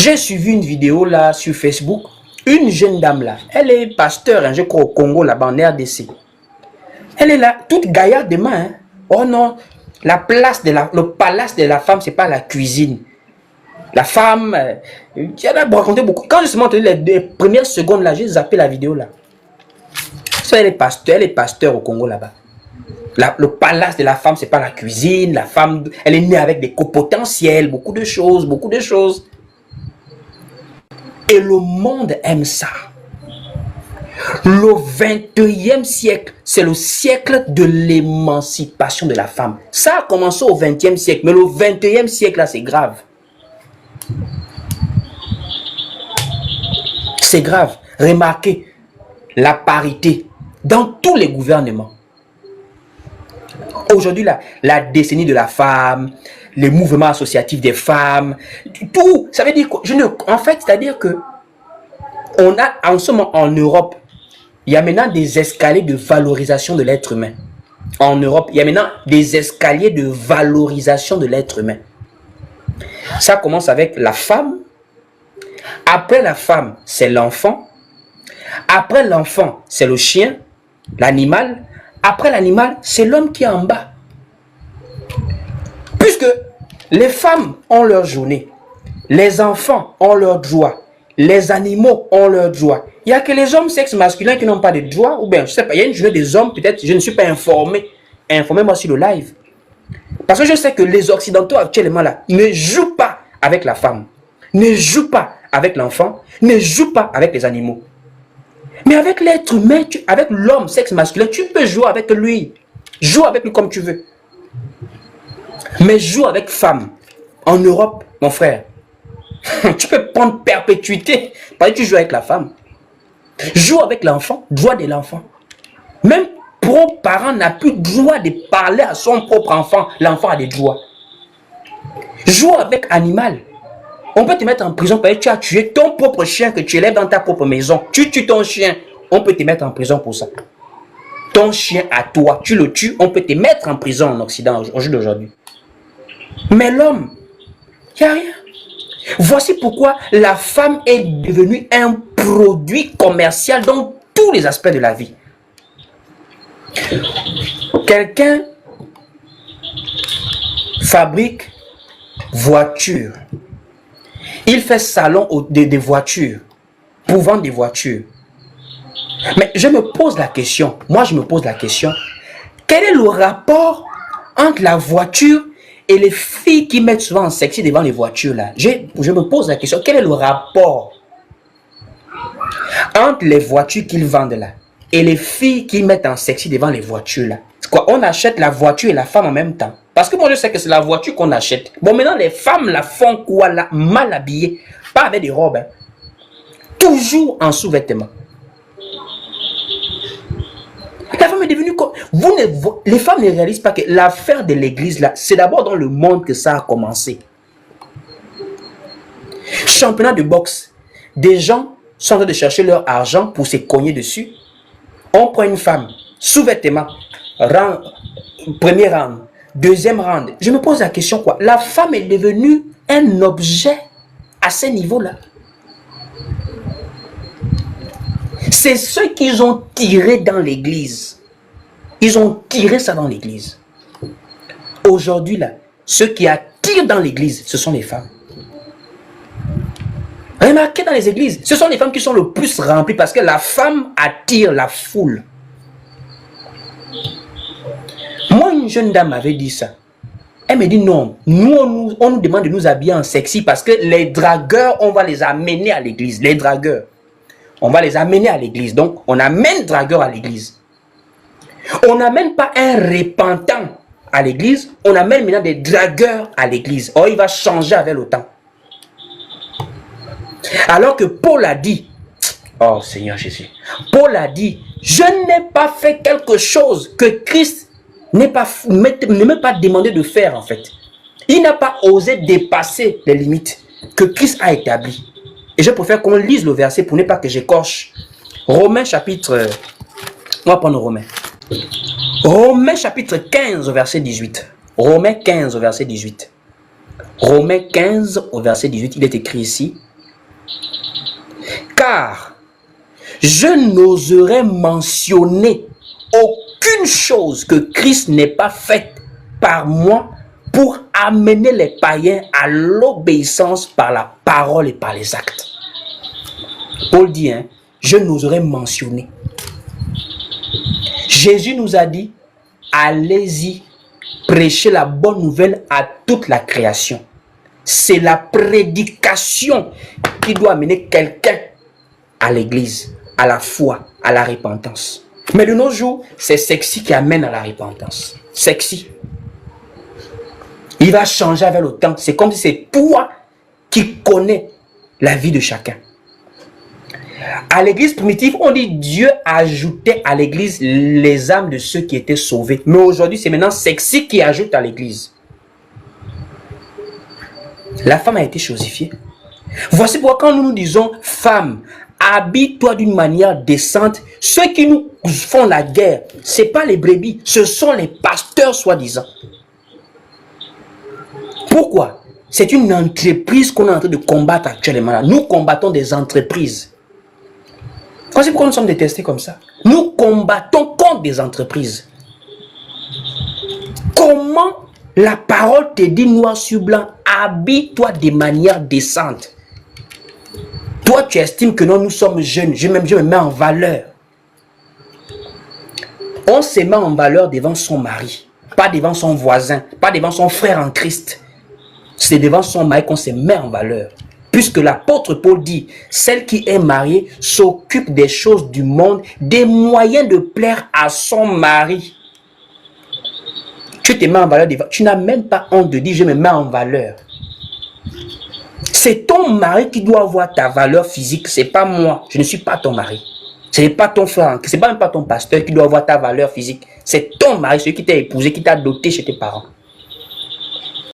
J'ai suivi une vidéo là sur Facebook. Une jeune dame là, elle est pasteur, hein, je crois au Congo là-bas en RDC. Elle est là, toute gaillardement. Hein. Oh non, le palace de la femme, c'est pas la cuisine. La femme, elle a raconté beaucoup. Quand je suis entendu les premières secondes là, j'ai zappé la vidéo là. Elle est pasteur au Congo là-bas. Le palace de la femme, c'est pas la cuisine. La femme, elle est née avec des co-potentiels, beaucoup de choses, beaucoup de choses. Et le monde aime ça. Le 21e siècle, c'est le siècle de l'émancipation de la femme. Ça a commencé au 20e siècle, mais le 21e siècle, là, c'est grave. C'est grave. Remarquez la parité dans tous les gouvernements. Aujourd'hui, la décennie de la femme, les mouvements associatifs des femmes, tout, ça veut dire quoi? En fait, c'est-à-dire que on a en ce moment en Europe, il y a maintenant des escaliers de valorisation de l'être humain. En Europe, il y a maintenant des escaliers de valorisation de l'être humain. Ça commence avec la femme. Après la femme, c'est l'enfant. Après l'enfant, c'est le chien, l'animal. Après l'animal, c'est l'homme qui est en bas. Puisque les femmes ont leur journée, les enfants ont leur joie, les animaux ont leur joie. Il n'y a que les hommes sexe masculin qui n'ont pas de joie, ou bien, je ne sais pas, il y a une journée des hommes, peut-être, je ne suis pas informé. Informez-moi sur le live. Parce que je sais que les Occidentaux actuellement là, ne jouent pas avec la femme, ne jouent pas avec l'enfant, ne jouent pas avec les animaux. Mais avec l'être humain, avec l'homme sexe masculin, tu peux jouer avec lui. Joue avec lui comme tu veux. Mais joue avec femme. En Europe, mon frère, tu peux prendre perpétuité parce que tu joues avec la femme. Joue avec l'enfant, droit de l'enfant. Même propre parent n'a plus le droit de parler à son propre enfant. L'enfant a des droits. Joue avec animal. On peut te mettre en prison parce que tu as tué ton propre chien que tu élèves dans ta propre maison. Tu tues ton chien, on peut te mettre en prison pour ça. Ton chien à toi, tu le tues, on peut te mettre en prison en Occident au jour d'aujourd'hui. Mais l'homme, il n'y a rien. Voici pourquoi la femme est devenue un produit commercial dans tous les aspects de la vie. Quelqu'un fabrique voiture. Il fait salon des voitures, pour vendre des voitures. Mais je me pose la question, quel est le rapport entre la voiture et les filles qui mettent souvent en sexy devant les voitures là? Je me pose la question, quel est le rapport entre les voitures qu'ils vendent là et les filles qui mettent en sexy devant les voitures là? C'est quoi? On achète la voiture et la femme en même temps. Parce que moi je sais que c'est la voiture qu'on achète. Bon, maintenant les femmes la font quoi là? Mal habillées, pas avec des robes, hein. Toujours en sous-vêtements. La femme est devenue comme... les femmes ne réalisent pas que l'affaire de l'église là, c'est d'abord dans le monde que ça a commencé. Championnat de boxe. Des gens sont en train de chercher leur argent pour se cogner dessus. On prend une femme, sous-vêtements, premier round, deuxième round. Je me pose la question quoi? La femme est devenue un objet à ce niveau-là. C'est ce qu'ils ont tiré dans l'église. Ils ont tiré ça dans l'église. Aujourd'hui, là, ceux qui attirent dans l'église, ce sont les femmes. Remarquez dans les églises, ce sont les femmes qui sont le plus remplies parce que la femme attire la foule. Moi, une jeune dame m'avait dit ça. Elle me dit non, on nous demande de nous habiller en sexy parce que les dragueurs, on va les amener à l'église. Les dragueurs. On va les amener à l'église. Donc, on amène dragueur à l'église. On n'amène pas un repentant à l'église. On amène maintenant des dragueurs à l'église. Oh, il va changer avec le temps. Alors que Paul a dit, oh Seigneur Jésus, Paul a dit, je n'ai pas fait quelque chose que Christ ne m'a pas demandé de faire en fait. Il n'a pas osé dépasser les limites que Christ a établies. Et je préfère qu'on lise le verset pour ne pas que j'écorche. Romains chapitre... On va prendre Romains. Romains chapitre 15 au verset 18. Romains 15 au verset 18. Romains 15 au verset 18, il est écrit ici. Car je n'oserais mentionner aucune chose que Christ n'ait pas faite par moi pour amener les païens à l'obéissance par la parole et par les actes. Paul dit, hein, je n'oserais mentionner. Jésus nous a dit, allez-y, prêchez la bonne nouvelle à toute la création. C'est la prédication qui doit amener quelqu'un à l'église, à la foi, à la repentance. Mais de nos jours, c'est Sexy qui amène à la repentance. Sexy. Il va changer avec le temps. C'est comme si c'est toi qui connais la vie de chacun. À l'église primitive, on dit Dieu ajoutait à l'église les âmes de ceux qui étaient sauvés. Mais aujourd'hui, c'est maintenant Sexy qui ajoute à l'église. La femme a été chosifiée. Voici pourquoi quand nous nous disons femme, habille-toi d'une manière décente. Ceux qui nous font la guerre, ce n'est pas les brebis, ce sont les pasteurs soi-disant. Pourquoi? C'est une entreprise qu'on est en train de combattre actuellement. Nous combattons des entreprises. Voici pourquoi nous sommes détestés comme ça. Nous combattons contre des entreprises. Comment la parole te dit noir sur blanc, habille-toi de manière décente. Toi, tu estimes que non, nous sommes jeunes. Je me mets en valeur. On se met en valeur devant son mari, pas devant son voisin, pas devant son frère en Christ. C'est devant son mari qu'on se met en valeur. Puisque l'apôtre Paul dit, celle qui est mariée s'occupe des choses du monde, des moyens de plaire à son mari. Tu te mets en valeur devant. Tu n'as même pas honte de dire, je me mets en valeur. C'est ton mari qui doit avoir ta valeur physique, c'est pas moi. Je ne suis pas ton mari. Ce n'est pas ton frère, ce n'est même pas ton pasteur qui doit avoir ta valeur physique. C'est ton mari, celui qui t'a épousé, qui t'a doté chez tes parents.